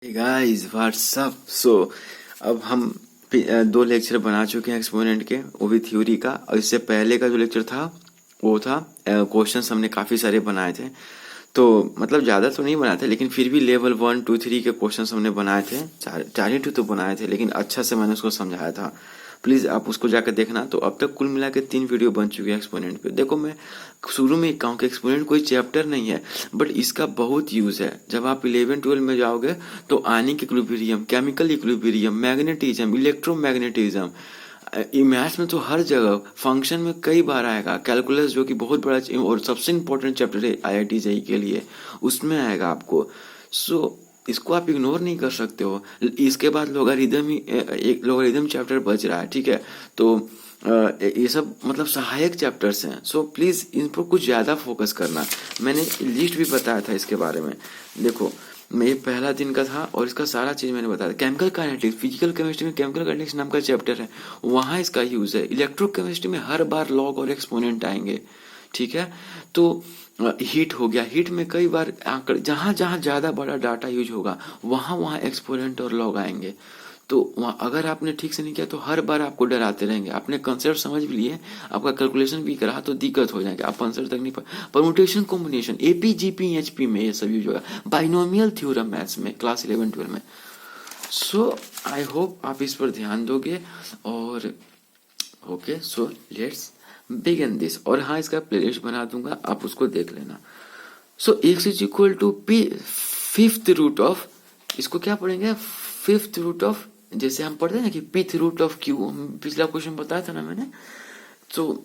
Guys what's up. अब हम दो लेक्चर बना चुके हैं एक्सपोनेंट के, वो भी थ्योरी का। और इससे पहले का जो लेक्चर था वो था क्वेश्चंस हमने काफ़ी सारे बनाए थे। तो मतलब ज़्यादा तो नहीं बनाए थे, लेकिन फिर भी लेवल 1 2 3 के क्वेश्चंस हमने बनाए थे। चार ही तो बनाए थे, लेकिन अच्छा से मैंने उसको समझाया था। प्लीज़ आप उसको जाकर देखना। तो अब तक कुल मिला के 3 वीडियो बन चुके हैं एक्सपोनेंट पे। देखो, मैं शुरू में ही कहूँ कि एक्सपोनेंट कोई चैप्टर नहीं है, बट इसका बहुत यूज़ है। जब आप 11 12 में जाओगे तो ionic equilibrium, chemical equilibrium, magnetism, electromagnetism, maths में तो हर जगह, फंक्शन में कई बार आएगा। कैलकुलस जो कि बहुत बड़ा और सबसे इम्पोर्टेंट चैप्टर है IIT JEE के लिए, उसमें आएगा आपको। इसको आप इग्नोर नहीं कर सकते हो। इसके बाद लोगारिदम ही एक लोगारिदम चैप्टर बच रहा है, ठीक है। तो ये सब मतलब सहायक चैप्टर्स हैं। प्लीज़ इन पर कुछ ज़्यादा फोकस करना। मैंने लिस्ट भी बताया था इसके बारे में। देखो, ये पहला दिन का था और इसका सारा चीज़ मैंने बताया। केमिकल काइनेटिक्स, फिजिकल केमिस्ट्री में केमिकल काइनेटिक्स नाम का चैप्टर है, वहाँ इसका यूज़ है। इलेक्ट्रोकेमिस्ट्री में हर बार लॉग और एक्सपोनेंट आएंगे, ठीक है। तो हीट हो गया, हीट में कई बार आंकड़े, जहाँ जहाँ ज़्यादा बड़ा डाटा यूज होगा वहाँ वहाँ एक्सपोनेंट और लॉग आएंगे। तो वहाँ अगर आपने ठीक से नहीं किया तो हर बार आपको डराते रहेंगे। आपने कंसेप्ट समझ भी लिए, आपका कैलकुलेशन भी करा, तो दिक्कत हो जाएगी, आप आंसर तक नहीं पा। Permutation combination, AP GP HP में ये सब यूज होगा। बाइनोमियल थ्योरम मैथ्स में क्लास 11 12 में। आई होप आप इस पर ध्यान दोगे। और ओके, लेट्स बिगिन दिस। और हाँ, इसका प्लेलिस्ट बना दूंगा, आप उसको देख लेना। x is equal to p fifth root of, इसको क्या पढ़ेंगे, फिफ्थ रूट ऑफ, जैसे हम पढ़ते हैं ना कि पिथ रूट ऑफ q, पिछला क्वेश्चन बताया था ना मैंने। तो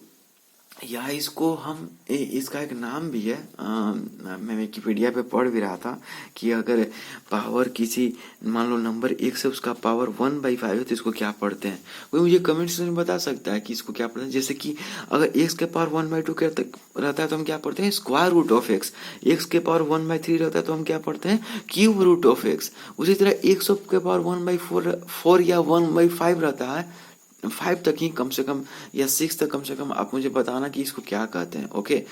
या इसको हम इसका एक नाम भी है, मैं विकिपीडिया पे पढ़ भी रहा था कि अगर पावर किसी, मान लो नंबर 1 से उसका पावर 1/5 है तो इसको क्या पढ़ते हैं। कोई मुझे कमेंट सेक्शन में बता सकता है कि इसको क्या पढ़ते हैं। जैसे कि अगर x के पावर 1/2 रहता है तो हम क्या पढ़ते हैं, square root of x। x के पावर 1/3 रहता है तो हम क्या पढ़ते हैं, क्यूब रूट ऑफ x। उसी तरह x के पावर 1/4 या 1/5 रहता है, 5 तक ही कम से कम, या 6 तक कम से कम, आप मुझे बताना कि इसको क्या कहते हैं। ओके,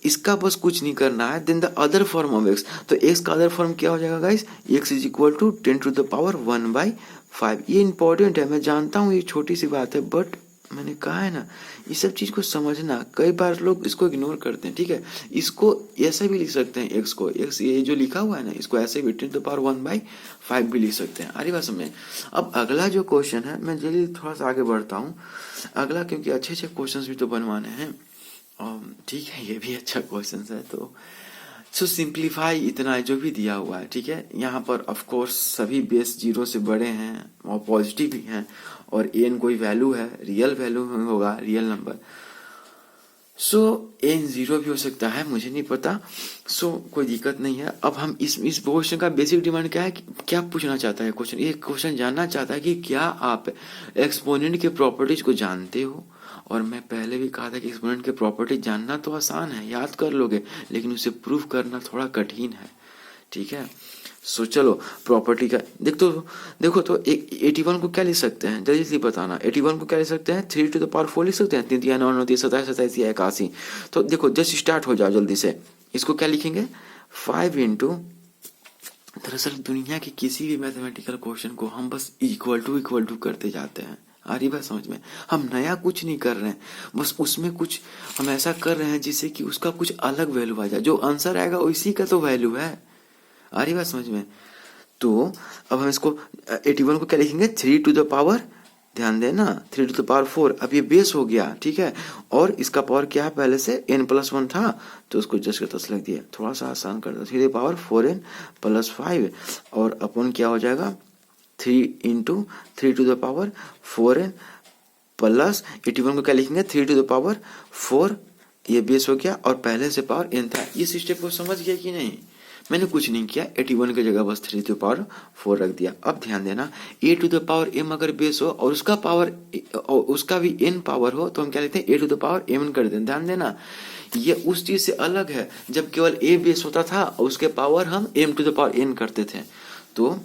इसका बस कुछ नहीं करना है। Then the other form of x, तो एक्स का अदर फॉर्म क्या हो जाएगा guys, x is equal to 10⁻1/5। ये इंपॉर्टेंट है, मैं जानता हूँ ये छोटी सी बात है, बट मैंने कहा है ना, ये सब चीज को समझना। कई बार लोग इसको इग्नोर करते हैं, ठीक है। इसको ऐसे भी लिख सकते हैं, एक्स को, एक्स ये जो लिखा हुआ है ना, इसको ऐसे भी 10⁻1/5 भी लिख सकते हैं। अरे बात समझे। अब अगला जो क्वेश्चन है, मैं जल्दी थोड़ा सा आगे बढ़ता हूँ अगला, क्योंकि अच्छे अच्छे क्वेश्चन भी तो बनवाने हैं। ठीक है, ये भी अच्छा क्वेश्चन है। तो सिंप्लीफाई इतना जो भी दिया हुआ है, ठीक है। यहाँ पर ऑफ कोर्स सभी बेस 0 से बड़े हैं और पॉजिटिव भी हैं, और एन कोई वैल्यू है, रियल वैल्यू होगा, रियल नंबर। एन 0 भी हो सकता है, मुझे नहीं पता। कोई दिक्कत नहीं है। अब हम इस क्वेश्चन का बेसिक डिमांड क्या है, क्या पूछना चाहता है क्वेश्चन, ये क्वेश्चन जानना चाहता है कि क्या आप एक्सपोनेंट के प्रॉपर्टीज को जानते हो। और मैं पहले भी कहा था कि एक्सपोनेंट के प्रॉपर्टीज जानना तो आसान है, याद कर लोगे, लेकिन उसे प्रूव करना थोड़ा कठिन है, ठीक है। चलो प्रॉपर्टी का देखो तो 81 को क्या लिख सकते हैं, जल्दी से बताना। 81 को क्या लिख सकते हैं, 3⁴ लिख सकते हैं, 3 या 9 9 27 27 या 81। तो देखो, जस्ट स्टार्ट हो जाओ जल्दी से। इसको क्या लिखेंगे, 5 इंटू, दरअसल दुनिया के किसी भी मैथमेटिकल क्वेश्चन को हम बस इक्वल टू करते जाते हैं। आ रही बात समझ में, हम नया कुछ नहीं कर रहे हैं, बस उसमें कुछ हम ऐसा कर रहे हैं जिससे कि उसका कुछ अलग वैल्यू आ जाए। जो आंसर आएगा उसी का तो वैल्यू है। आ रही बात समझ में। तो अब हम इसको 81 को क्या लिखेंगे, 3⁴, ध्यान देना, 3⁴। अब ये बेस हो गया, ठीक है। और इसका पावर क्या है, पहले से n+1 था, तो उसको जस्ट का तस लग दिया, थोड़ा सा आसान कर दो। 3⁴n+5, और अपन क्या हो जाएगा, 3 इंटू 3⁴n प्लस 81 को क्या लिखेंगे, 3⁴, ये बेस हो गया, और पहले से पावर n था। इस स्टेप को समझ गया कि नहीं। मैंने कुछ नहीं किया, 81 की जगह बस 3⁴ रख दिया। अब ध्यान देना, a⁴m अगर बेस हो और उसका पावर, और उसका भी n पावर हो, तो हम क्या लेते हैं, a⁴m कर देते हैं। ध्यान देना, ये उस चीज से अलग है जब केवल a बेस होता था और उसके पावर हम m⁴n करते थे। तो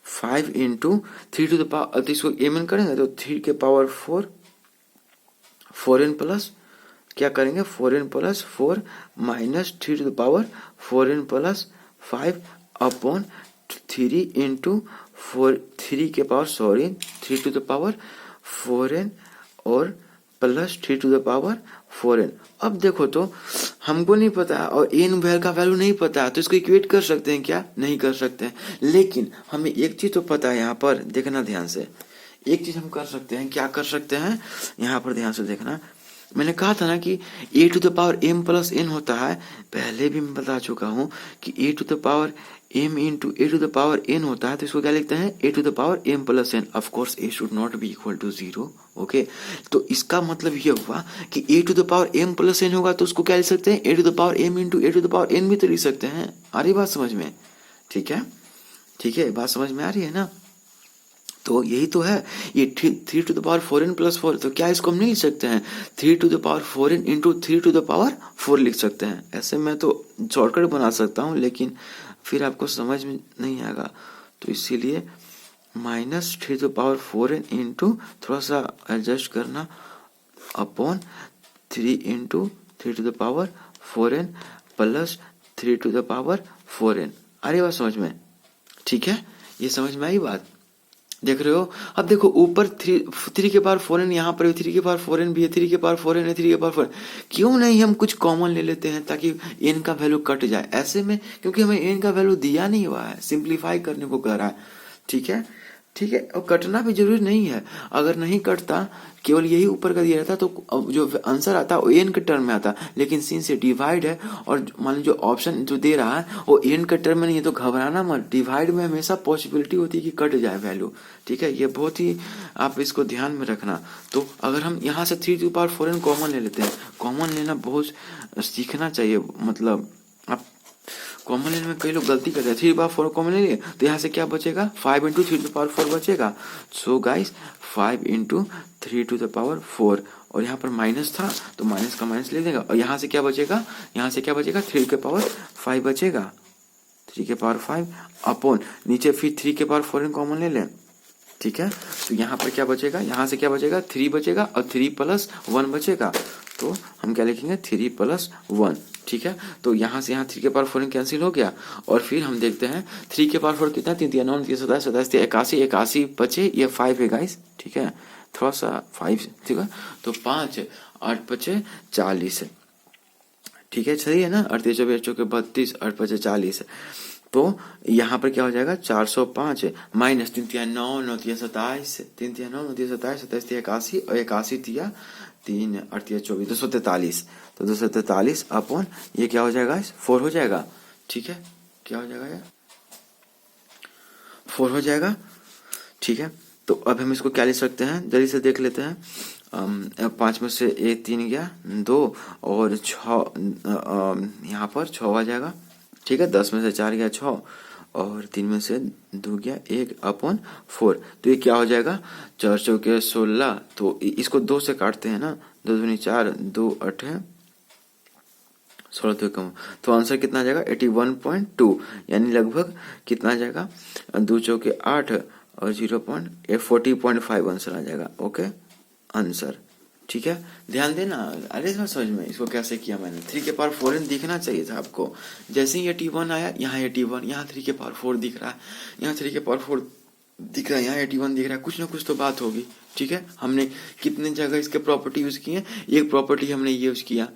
5 इंटू 3⁴, इसको m करेंगे तो 3⁴ 4n प्लस, क्या करेंगे, 4n+4 minus 3⁴4n+5 upon 3 into 4, 3 के power 3 to the power 4n और plus 3 to the power 4n। अब देखो तो हमको नहीं पता और n का वैल्यू नहीं पता, तो इसको इक्वेट कर सकते हैं क्या? नहीं कर सकते हैं। लेकिन हमें एक चीज तो पता है, यहाँ पर देखना ध्यान से, एक चीज हम कर सकते हैं। क्या कर सकते हैं? यहाँ पर ध्यान से देखना, मैंने कहा था ना कि a to the power m plus n होता है, पहले भी मैं बता चुका हूँ कि a to the power m into a to the power n होता है, तो इसको क्या लिखते हैं? a to the power m plus n। Of course a should not be equal to 0। Okay, तो इसका मतलब ये हुआ कि a to the power m plus n होगा, तो उसको क्या लिख सकते हैं? a to the power m into a to the power n भी तो लिख सकते हैं। आ रही बात समझ में? ठीक है, ठीक है, बात समझ में आ रही है ना? तो यही तो है, ये 3 to the power 4n plus 4, तो क्या इसको हम नहीं लिख सकते हैं? 3 to the power 4n into 3 to the power 4 लिख सकते हैं। ऐसे मैं तो शॉर्टकट बना सकता हूँ, लेकिन फिर आपको समझ में नहीं आएगा, तो इसीलिए minus 3 to the power 4n into, थोड़ा सा एडजस्ट करना, upon 3 into 3 to the power 4n plus 3 to the power 4n। आ रही बात समझ में? ठीक है, ये समझ में आई बात? देख रहे हो? अब देखो ऊपर 3 के पावर 4n, यहाँ पर 3 के पावर 4n भी है, 3 के पावर 4n है, 3 के पावर 4n। क्यों नहीं हम कुछ कॉमन ले लेते हैं ताकि n का वैल्यू कट जाए ऐसे में, क्योंकि हमें n का वैल्यू दिया नहीं हुआ है, सिंप्लीफाई करने को कह रहा है। ठीक है, ठीक है, और कटना भी जरूरी नहीं है। अगर नहीं कटता, केवल यही ऊपर का दिया रहता, तो जो आंसर आता वो एन के टर्म में आता, लेकिन सिंस ये डिवाइड है और मान लीजिए जो ऑप्शन जो दे रहा है वो एन के टर्म में नहीं है, तो घबराना मत। डिवाइड में हमेशा पॉसिबिलिटी होती है कि कट जाए वैल्यू। ठीक है, ये बहुत ही आप इसको ध्यान में रखना। तो अगर हम यहाँ से 3 टू पावर 4n कॉमन ले लेते हैं, कॉमन लेना बहुत सीखना चाहिए, मतलब आप कॉमन लेने में कई लोग गलती करते हैं। 3 पावर 4 कॉमन ले लिए, तो यहाँ से क्या बचेगा? 5 इंटू 3 टू पावर 4 बचेगा। So guys 5 into 3 to the power 4, और यहाँ पर माइनस था तो माइनस का माइनस ले देगा, और यहाँ से क्या बचेगा? यहाँ से क्या बचेगा? 3 के पावर 5 बचेगा, 3 के पावर 5 अपॉन नीचे फिर 3 के पावर 4 कॉमन ले लें। ठीक है, तो यहाँ पर क्या बचेगा? यहाँ से क्या बचेगा? 3 बचेगा और 3 प्लस 1 बचेगा, तो हम क्या लिखेंगे? 3 प्लस 1। ठीक है, तो यहाँ से यहाँ 3 के पावर 4 कैंसिल हो गया, और फिर हम देखते हैं 3 के पावर 4 कितना? 3 3 9 3 27 27 81 81 बचे, ये 5 है गाइस। ठीक है, थोड़ा सा 5, ठीक है, तो 5 8 बचे 40। ठीक है, सही है ना? 38 24 चौके 32, 8 बचे 40। तो यहाँ पर क्या हो जाएगा? 405 माइनस 3 3 9 9 3 27, 3 3 9 9 3 27 27 81, और 81 दिया 3 8 24 243, तो 243 अपॉन ये क्या हो जाएगा? 4 हो जाएगा। ठीक है, क्या हो जाएगा? ये 4 हो जाएगा। ठीक है, तो अब हम इसको क्या लिख सकते हैं? जल्दी से देख लेते हैं। 5 में से 1 3 गया 2, और 6 यहाँ पर 6 आ जाएगा। ठीक है, 10 में से 4 गया 6, और 3 में से 2 गया 1 अपॉन 4, तो ये क्या हो जाएगा? 4 चौके 16, तो इसको 2 से काटते हैं ना, 2 दूनी 4, 2 8 है 16, तो कम, तो आंसर कितना आ जाएगा? 81.2, यानी लगभग कितना आ जाएगा? 2 चौके 8 और 40.5 आंसर आ जाएगा। Okay, answer. ठीक है, ध्यान देना। अरे समझ में इसको कैसे किया मैंने? 3 के पावर 4 दिखना चाहिए था आपको। जैसे ही 81 आया, यहाँ 81, यहाँ 3 के पावर 4 दिख रहा है, यहाँ 3 के पावर 4 दिख रहा है, यहाँ 81 दिख रहा है, कुछ ना कुछ तो बात होगी। ठीक है, हमने कितने जगह इसके प्रॉपर्टी यूज की है? एक प्रॉपर्टी हमने ये यूज किया।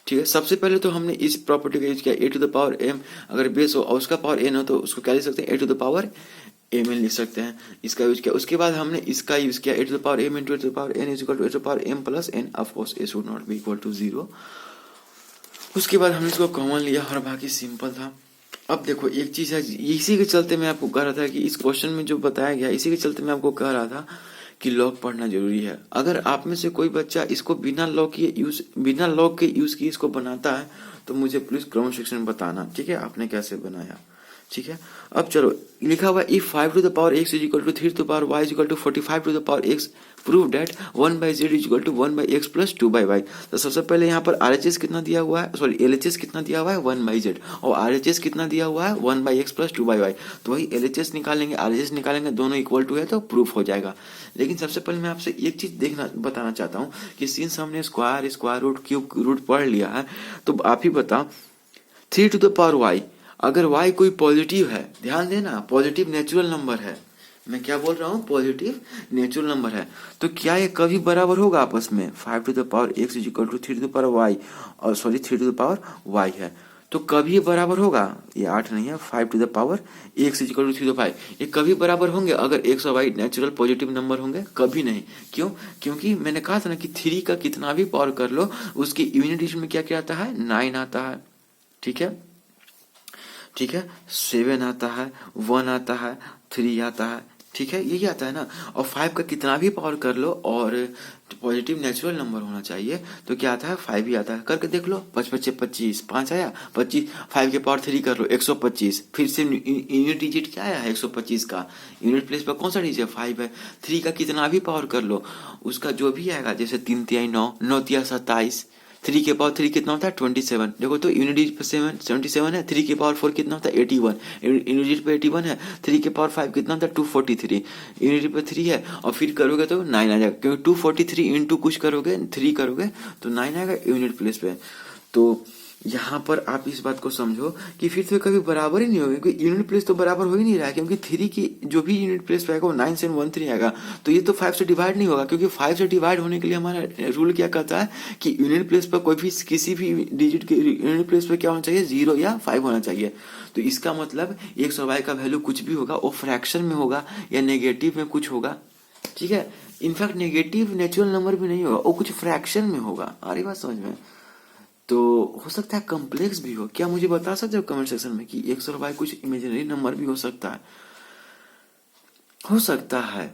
ठीक है, सबसे पहले तो हमने इस प्रॉपर्टी का यूज किया, a to the power m अगर बेस हो और उसका पावर n हो, तो उसको क्या लिख सकते हैं? a to the power m n लिख सकते हैं, इसका यूज किया। उसके बाद हमने इसका यूज किया, a to the power m into a to the power n is equal to a to the power m plus n। Of course a should not be equal to 0। उसके बाद हमने इसको कॉमन लिया और बाकी simple था। अब देखो एक चीज है, इसी के चलते मैं आपको कह रहा था कि इस क्वेश्चन में जो बताया गया, इसी के चलते मैं आपको कह रहा था कि लॉग पढ़ना जरूरी है। अगर आप में से कोई बच्चा इसको बिना लॉग के यूज की इसको बनाता है, तो मुझे प्लीज कमेंट सेक्शन में बताना। ठीक है, आपने कैसे बनाया? ठीक है, अब चलो, लिखा हुआ if 5 to the power x is equal to 3 to the power y is equal to 45 to the power x, prove that 1/z is equal to 1/x plus 2/y। तो सबसे पहले यहाँ पर RHS कितना दिया हुआ है, सॉरी LHS कितना दिया हुआ है? 1/z, और RHS कितना दिया हुआ है? 1/x plus 2/y। तो वही LHS निकालेंगे, RHS निकालेंगे, दोनों इक्वल टू है तो प्रूफ हो जाएगा। लेकिन सबसे पहले मैं आपसे एक चीज बताना चाहता हूँ कि सिंस हमने स्क्वायर रूट क्यूब रूट पढ़ लिया है, तो आप ही बताओ 3 टू द पावर y अगर y कोई पॉजिटिव है, ध्यान देना, पॉजिटिव नेचुरल नंबर है, मैं क्या बोल रहा हूँ, पॉजिटिव नेचुरल नंबर है, तो क्या ये कभी बराबर होगा आपस में? 5 to the power x is equal to 3 to the power y, और sorry 3 to the power y है, तो कभी ये बराबर होगा? ये 8 नहीं है, 5 to the power x is equal to 3 to the 5, ये कभी बराबर होंगे अगर x और y नेचुरल पॉजिटिव नंबर होंगे? कभी नहीं। क्यों? क्योंकि मैंने कहा था ना कि 3 का कितना भी पावर कर लो, उसकी यूनिट डिजिट में क्या क्या आता है? 9 आता है, ठीक है, ठीक है, 7 आता है, 1 आता है, 3 आता है, ठीक है, यही आता है ना। और 5 का कितना भी पावर कर लो और पॉजिटिव नेचुरल नंबर होना चाहिए, तो क्या आता है? 5 ही आता है। करके देख लो, 5 5 25, 5 आया, 25, 5 के पावर 3 कर लो, 125, फिर से यूनिट डिजिट क्या आया है? 125 का यूनिट प्लेस पर कौन सा डिजिट है? 5 है। 3 का कितना भी पावर कर लो, उसका जो भी आएगा, जैसे 3 तिहाई 9, 9 तिहाई 27, 3 के पावर 3 कितना होता है? 27। देखो तो यूनिट डिजिट पे 77 है, 3 के पावर 4 कितना होता है? 81। यूनिट डिजिट पे 81 है, 3 के पावर 5 कितना होता है? 243। यूनिट डिजिट पे 3 है, और फिर करोगे तो 9 आ जाएगा, क्योंकि 243 इंटू कुछ करोगे, 3 करोगे तो 9 आएगा यूनिट प्लेस पे। तो यहाँ पर आप इस बात को समझो कि फिर तो कभी बराबर ही नहीं होगा, क्योंकि यूनिट प्लेस तो बराबर हो ही नहीं रहा है, क्योंकि 3 की जो भी यूनिट प्लेस पे आएगा वो 9 आएगा, तो ये तो 5 से डिवाइड नहीं होगा, क्योंकि 5 से डिवाइड होने के लिए हमारा रूल क्या कहता है कि यूनिट प्लेस पर कोई भी किसी भी डिजिट के यूनिट प्लेस पर क्या होना चाहिए? 0 या 5 होना चाहिए। तो इसका मतलब x और y का वैल्यू कुछ भी होगा, वो फ्रैक्शन में होगा या नेगेटिव में कुछ होगा, ठीक है। इनफैक्ट नेगेटिव नेचुरल नंबर भी नहीं होगा, वो कुछ फ्रैक्शन में होगा। आ रही बात समझ में? तो हो सकता है कॉम्प्लेक्स भी हो। क्या मुझे बता सकते हो कमेंट सेक्शन में कि x और y कुछ इमेजिनरी नंबर भी हो सकता है? हो सकता है,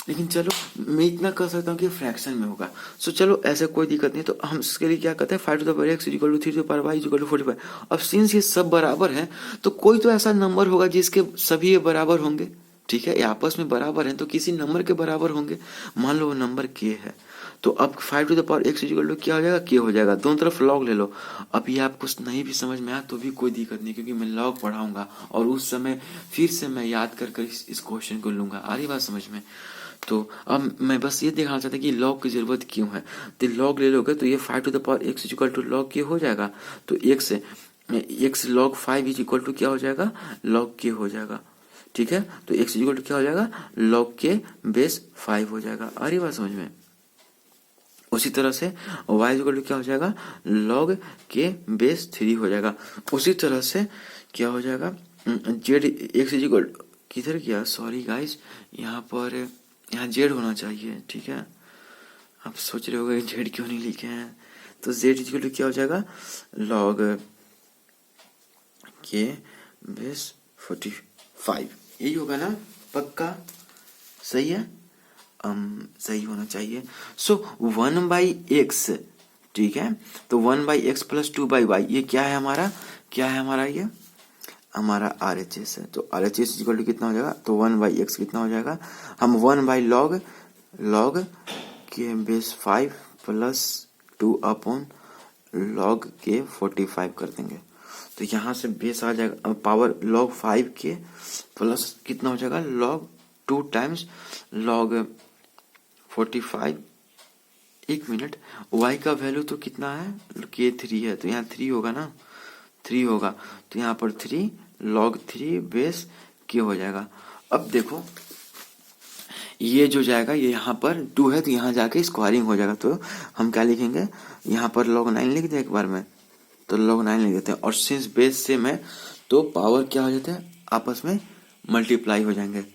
लेकिन चलो मैं इतना कह सकता हूँ कि फ्रैक्शन में होगा। सो चलो ऐसा कोई दिक्कत नहीं, तो हम इसके लिए क्या कहते हैं? 5 to the power x is equal to 3 to the power y is equal to 45। अब सिंस ये सब बराबर है, तो कोई तो ऐसा नंबर होगा जिसके सभी ये बराबर होंगे, ठीक है, ये आपस में बराबर हैं, तो किसी नंबर के बराबर होंगे। मान लो वो नंबर k है, तो अब 5 to the power x equal to क्या हो जाएगा? k हो जाएगा। दोनों तरफ लॉग ले लो। अब ये आपको नहीं भी समझ में आया तो भी कोई दिक्कत नहीं, क्योंकि मैं लॉग पढ़ाऊंगा और उस समय फिर से मैं याद कर कर इस क्वेश्चन को लूंगा। आ रही बात समझ में? तो अब मैं बस ये दिखाना चाहता कि लॉग की जरूरत क्यों है। तो लॉग ले लोगे तो ये 5 to the power x equal to log k हो जाएगा, तो x log 5 is equal to क्या हो जाएगा? लॉग k हो जाएगा, ठीक है। तो x इक्वल टू क्या हो जाएगा? लॉग k बेस 5 हो जाएगा। आ रही बात समझ में? उसी तरह से y इक्वल टू क्या हो जाएगा? लॉग k बेस 3 हो जाएगा। उसी तरह से क्या हो जाएगा? z x इक्वल किधर गया? सॉरी गाइस, यहाँ z होना चाहिए, ठीक है। आप सोच रहे होगे z क्यों नहीं लिखे हैं, तो z इक्वल टू क्या हो जाएगा? लॉग k बेस 45, यही होगा ना? पक्का सही है? सही होना चाहिए। सो 1/x, ठीक है, तो 1/x प्लस 2/y ये क्या है हमारा? क्या है हमारा? ये हमारा RHS है। तो RHS इक्वल टू कितना हो जाएगा? तो 1/x कितना हो जाएगा? हम 1/log के बेस 5 प्लस 2 अपॉन log के 45 कर देंगे, तो यहाँ से बेस आ जाएगा पावर log 5 के प्लस कितना हो जाएगा? log 2 times log 45। एक मिनट, y का वैल्यू तो कितना है? k 3 है, तो यहाँ 3 होगा ना? 3 होगा, तो यहाँ पर 3 log 3 बेस k हो जाएगा। अब देखो ये जो जाएगा, ये यहाँ पर 2 है, तो यहाँ जाके स्क्वायरिंग हो जाएगा, तो हम क्या लिखेंगे? यहाँ पर log 9 लिख दें एक बार में, तो log 9 लिख देते हैं, और सिंस बेस सेम है तो पावर क्या हो जाता है? आपस में मल्टीप्लाई हो जाएंगे।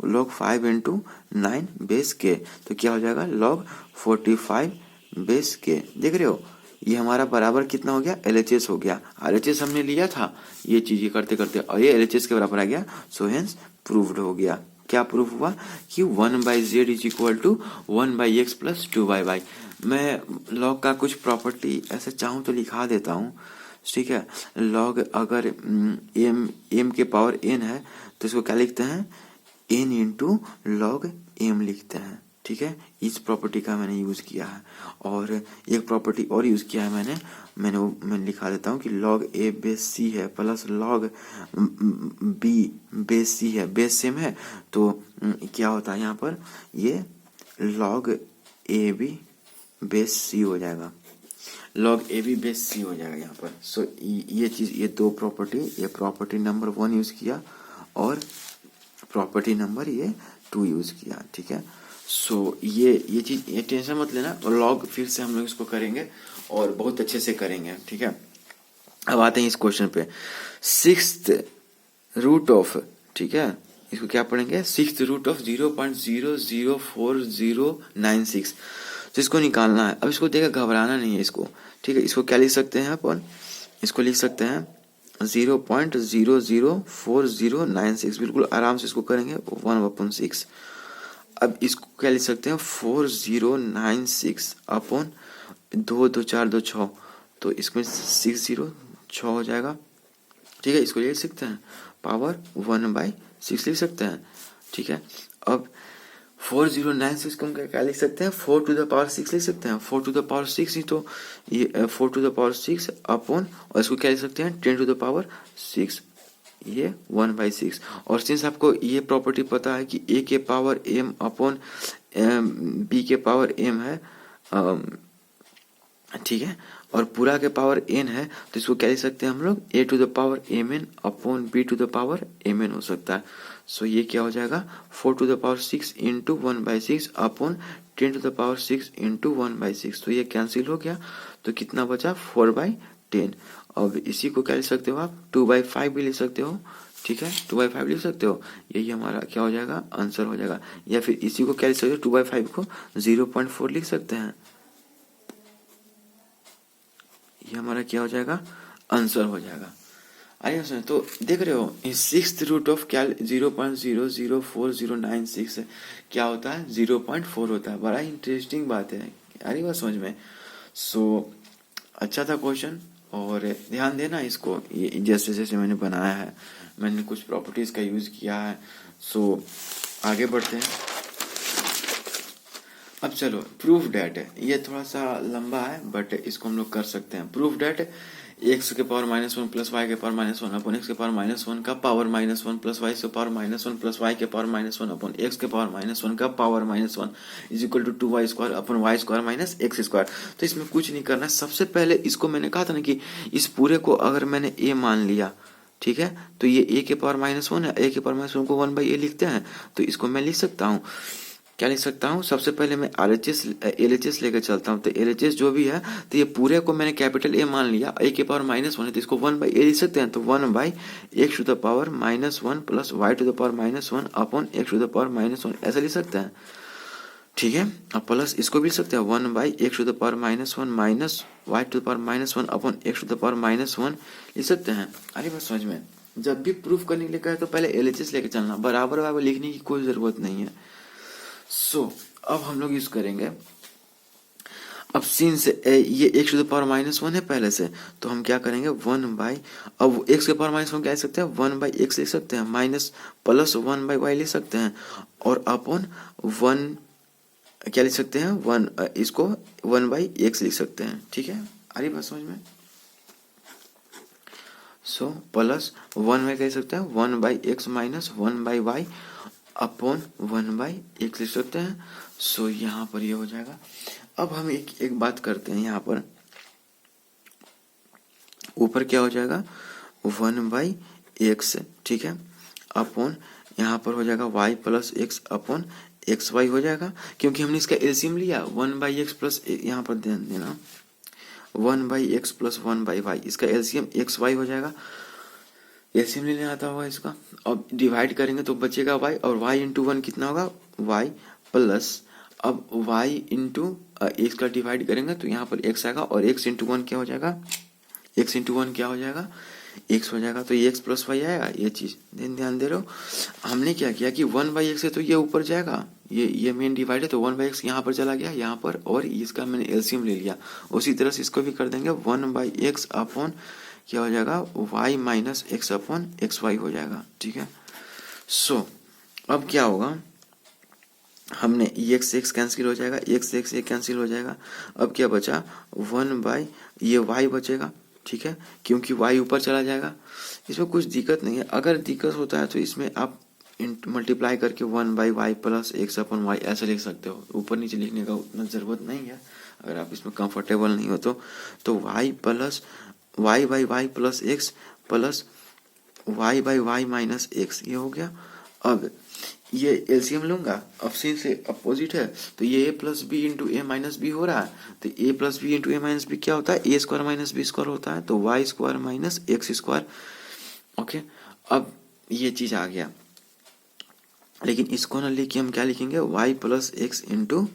log 5 इंटू 9 बेस के, तो क्या हो जाएगा? log 45 बेस के। देख रहे हो, ये हमारा बराबर कितना हो गया? LHS हो गया। RHS हमने लिया था ये चीजें करते करते, और ये LHS के बराबर आ गया, सो हेंस प्रूव्ड हो गया। क्या प्रूफ हुआ? कि 1/z is equal to 1/x plus 2/y। मैं लॉग का कुछ प्रॉपर्टी ऐसे चाहूँ तो लिखा देता हूँ, ठीक है। लॉग अगर m के पावर n है तो इसको क्या लिखते हैं? n इंटू लॉग m लिखते हैं, ठीक है। इस प्रॉपर्टी का मैंने यूज किया है, और एक प्रॉपर्टी और यूज किया है मैं लिखा देता हूँ कि log a बेस c है plus log b base c है, बेस सेम है, तो क्या होता है यहाँ पर? ये log a b base c हो जाएगा, log A B base C हो जाएगा यहाँ पर। सो ये चीज़, ये दो प्रॉपर्टी, ये प्रॉपर्टी नंबर 1 यूज़ किया और प्रॉपर्टी नंबर ये 2 यूज़ किया, ठीक है। सो ये चीज़, ये टेंशन मत लेना, और लॉग फिर से हम लोग इसको करेंगे और बहुत अच्छे से करेंगे, ठीक है। अब आते हैं इस क्वेश्चन पे, 6th रूट ऑफ, ठीक है, इसको क्या पढ़ेंगे, 6th रूट ऑफ 0.004096, तो इसको निकालना है। अब इसको देखा, घबराना नहीं है इसको, ठीक है। इसको क्या लिख सकते हैं अपन, इसको लिख सकते हैं 0.004096, बिल्कुल आराम से इसको करेंगे 1/6। अब इसको क्या लिख सकते हैं, 4096 अपॉन 2 2 4 2 6, तो इसमें 60 6 हो जाएगा, ठीक है। इसको लिख सकते हैं पावर 1/6 लिख सकते हैं, ठीक है। अब 4096 को हम क्या लिख सकते हैं, 4 to the power 6 लिख सकते हैं, 4 to the power 6 ही तो, ये 4 to the power 6 अपॉन, और इसको क्या लिख सकते हैं 10 to the power 6, ये 1/6। और सिंस आपको ये प्रॉपर्टी पता है कि a के पावर m अपॉन b के पावर m है, ठीक है, और पूरा के पावर n है, तो इसको क्या लिख सकते हैं हम लोग, a to the power mn upon b to the power mn हो सकता है। सो ये क्या हो जाएगा, 4 to the power 6 into 1/6 upon 10 to the power 6 into 1/6, तो ये कैंसिल हो गया, तो कितना बचा 4/10। अब इसी को क्या लिख सकते हो आप, 2/5 भी लिख सकते हो, ठीक है, 2/5 लिख सकते हो, यही हमारा क्या हो जाएगा, आंसर हो जाएगा। या फिर इसी को क्या लिख सकते हो, 2/5 को 0.4 लिख सकते हैं, ये हमारा क्या हो जाएगा, आंसर हो जाएगा। आइए सुनिए, तो देख रहे हो, 6th रूट ऑफ क्या 0.004096 क्या होता है, 0.4 होता है। बड़ा इंटरेस्टिंग बात है, आ रही बात समझ में। सो अच्छा था क्वेश्चन, और ध्यान देना इसको, ये जैसे जैसे मैंने बनाया है, मैंने कुछ प्रॉपर्टीज का यूज किया है। सो आगे बढ़ते हैं। अब चलो, प्रूफ डैट है, ये थोड़ा सा लंबा है बट इसको हम लोग कर सकते हैं। प्रूफ डैट x के पावर -1 प्लस y के पावर -1 अपॉन x के पावर -1 का पावर -1 प्लस y के पावर -1 प्लस y के पावर -1 अपॉन x के पावर -1 का power -1 is equal to 2y square upon y square minus x square. तो इसमें कुछ नहीं करना, सबसे पहले इसको मैंने कहा था ना कि इस पूरे को अगर मैंने a मान लिया, ठीक है, तो ये a के पावर -1 है, a के पावर -1 को 1/a लिखते हैं, तो इसको मैं लिख सकता हूँ, क्या लिख सकता हूँ, सबसे पहले मैं LHS लेकर चलता हूँ, तो LHS जो भी है, तो ये पूरे को मैंने कैपिटल A मान लिया, a के पावर -1 है, तो इसको 1/a लिख सकते हैं, तो 1/x to the power -1 plus y to the power -1 upon x to the power -1 ऐसा लिख सकते हैं, ठीक है। अब प्लस इसको भी लिख सकते हैं 1/x to the power -1 minus y to the power -1 upon x to the power -1 लिख सकते हैं। अरे बस समझ में, जब भी प्रूफ करने के लिए कहे तो पहले LHS लेके चलना, बराबर बराबर लिखने की कोई जरूरत नहीं है। सो अब हम लोग यूज करेंगे, अब सिंस ये x टू द पावर -1 है पहले से, तो हम क्या करेंगे 1/, अब x के पावर -1 क्या लिख सकते हैं, 1/x लिख सकते हैं, माइनस प्लस 1/y लिख सकते हैं, और अपॉन 1 क्या लिख सकते हैं, 1 इसको 1/x लिख सकते हैं, ठीक है। आ रही बात समझ में। सो प्लस 1/y क्या लिख सकते हैं, 1/x minus 1/y upon 1/x लिख सकते हैं। सो यहाँ पर ये हो जाएगा। अब हम एक बात करते हैं, यहाँ पर ऊपर क्या हो जाएगा 1/x, ठीक है, अपॉन यहाँ पर हो जाएगा y plus x upon xy हो जाएगा, क्योंकि हमने इसका एलसीएम लिया 1/x प्लस, यहाँ पर ध्यान देना 1/x प्लस 1/y, इसका एलसीएम xy हो जाएगा, एलसीएम लेने आता होगा इसका। अब डिवाइड करेंगे तो बचेगा y, और y इंटू 1 कितना होगा y प्लस, अब y इंटू x का डिवाइड करेंगे तो यहाँ पर x आएगा, और x इंटू 1 क्या हो जाएगा, x इंटू 1 क्या हो जाएगा, x हो जाएगा, तो ये x प्लस y आएगा। ये चीज ध्यान दे रहे हो, हमने क्या किया कि 1/x है तो ये ऊपर जाएगा, ये मेन डिवाइड है, तो 1/x यहाँ पर चला गया, यहाँ पर, और इसका मैंने एलसीएम ले लिया। उसी तरह से इसको भी कर देंगे 1/x अपॉन क्या हो जाएगा y minus x upon xy हो जाएगा, ठीक है। सो अब क्या होगा, हमने x कैंसिल हो जाएगा, x ये कैंसिल हो जाएगा, अब क्या बचा 1/, ये y बचेगा, ठीक है, क्योंकि y ऊपर चला जाएगा। इसमें कुछ दिक्कत नहीं है, अगर दिक्कत होता है तो इसमें आप मल्टीप्लाई करके 1/y plus x upon y ऐसे लिख सकते हो, ऊपर नीचे लिखने का उतना जरूरत नहीं है, अगर आप इसमें कंफर्टेबल नहीं हो तो y plus y by y plus x plus y by y minus x, ये हो गया। अब ये एलसीएम लूंगा, अब सिंस से अपोजिट है तो ये a plus b into a minus b हो रहा है, तो a plus b into a minus b क्या होता है, a square minus b square होता है, तो y square minus x square. Okay, अब ये चीज आ गया, लेकिन इसको ना लेके हम क्या लिखेंगे, वाई प्लस एक्स इंटू,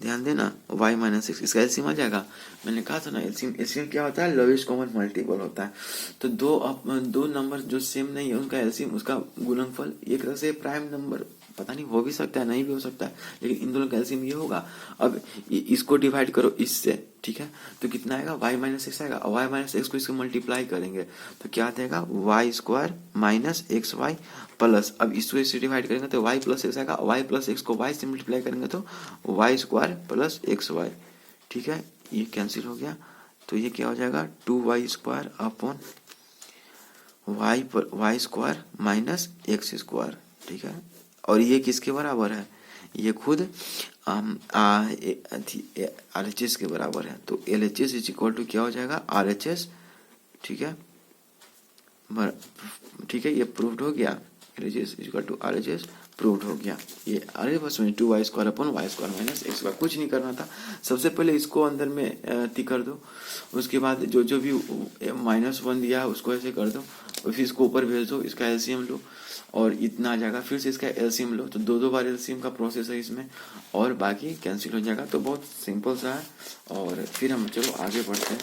ध्यान देना, वाई माइनस एक्स, इसका एलसीएम आ जाएगा। मैंने कहा था ना एलसीएम, एलसीएम क्या होता है, लोवेस्ट कॉमन मल्टीपल होता है। तो दो नंबर जो सेम नहीं है उनका एलसीएम, उसका गुणनफल, एक तरह से प्राइम नंबर, पता नहीं हो भी सकता है नहीं भी हो सकता है, लेकिन इन दोनों का एलसीएम ये होगा। अब इसको डिवाइड करो इससे, ठीक है, तो कितना आएगा, वाई माइनस एक्स आएगा, वाई माइनस एक्स को इसको मल्टीप्लाई करेंगे तो क्या देगा, y square minus x y plus, अब इसको इससे डिवाइड करेंगे तो वाई प्लस एक्स आएगा, वाई प्लस एक्स को वाई से मल्टीप्लाई करेंगे तो y square plus x y, ठीक है, ये कैंसिल हो गया। तो ये क्या हो जाएगा, 2y square upon y square minus x square, ठीक है। और ये किसके बराबर है, ये खुद RHS के बराबर है, तो LHS इज इक्वल टू क्या हो जाएगा, RHS, ठीक है, ठीक है, ये प्रूव्ड हो गया, LHS is equal to RHS proved हो गया। ये अरे बस में 2y square upon y square minus x square, कुछ नहीं करना था, सबसे पहले इसको अंदर में टी कर दो, उसके बाद जो जो भी -1 दिया है उसको ऐसे कर दो, और फिर इसको ऊपर भेज दो, इसका एलसीएम लो और इतना आ जाएगा, फिर से इसका एलसीएम लो, तो दो बार एलसीएम का प्रोसेस है इसमें, और बाकी कैंसिल हो जाएगा। तो बहुत सिंपल सा है, और फिर हम चलो आगे बढ़ते हैं।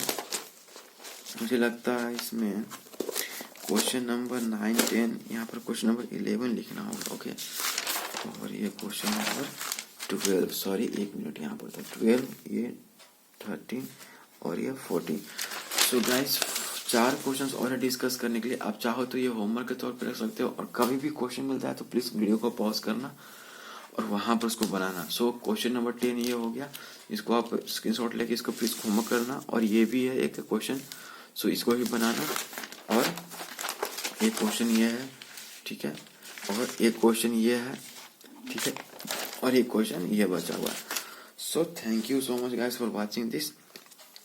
मुझे लगता है इसमें क्वेश्चन नंबर 9, 10, यहाँ पर क्वेश्चन नंबर 11 लिखना होगा, ओके, और ये क्वेश्चन नंबर 12, सॉरी 1 मिनट, यहाँ पर था 12, ये 13 और ये 14। सो गाइस 4 क्वेश्चंस और डिस्कस करने के लिए आप चाहो तो ये होमवर्क के तौर पर रख सकते हो, और कभी भी क्वेश्चन मिलता है तो प्लीज वीडियो को पॉज करना और वहां पर उसको बनाना। सो क्वेश्चन नंबर 10 ये हो गया, इसको आप स्क्रीनशॉट लेके इसको प्लीज होमवर्क करना, और ये भी है एक क्वेश्चन, सो इसको भी बनाना, और एक क्वेश्चन ये है, ठीक है, और एक क्वेश्चन ये है, ठीक है, और एक क्वेश्चन ये बचा हुआ है। So thank you so much guys for watching this.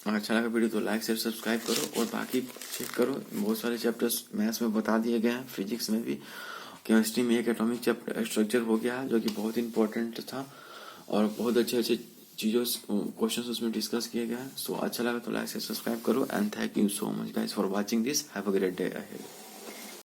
अच्छा लगा वीडियो तो लाइक शेयर सब्सक्राइब करो, और बाकी चेक करो, बहुत सारे चैप्टर्स मैथ्स में बता दिए गए हैं, फिजिक्स में भी, केमिस्ट्री में एक एटॉमिक चैप्टर स्ट्रक्चर हो गया है जो कि बहुत इंपॉर्टेंट था, और बहुत अच्छे अच्छे चीज़ों क्वेश्चन उसमें डिस्कस किए गए हैं। सो अच्छा लगा तो लाइक शेयर सब्सक्राइब करो, and thank you so much guys for watching this. Have a great day ahead.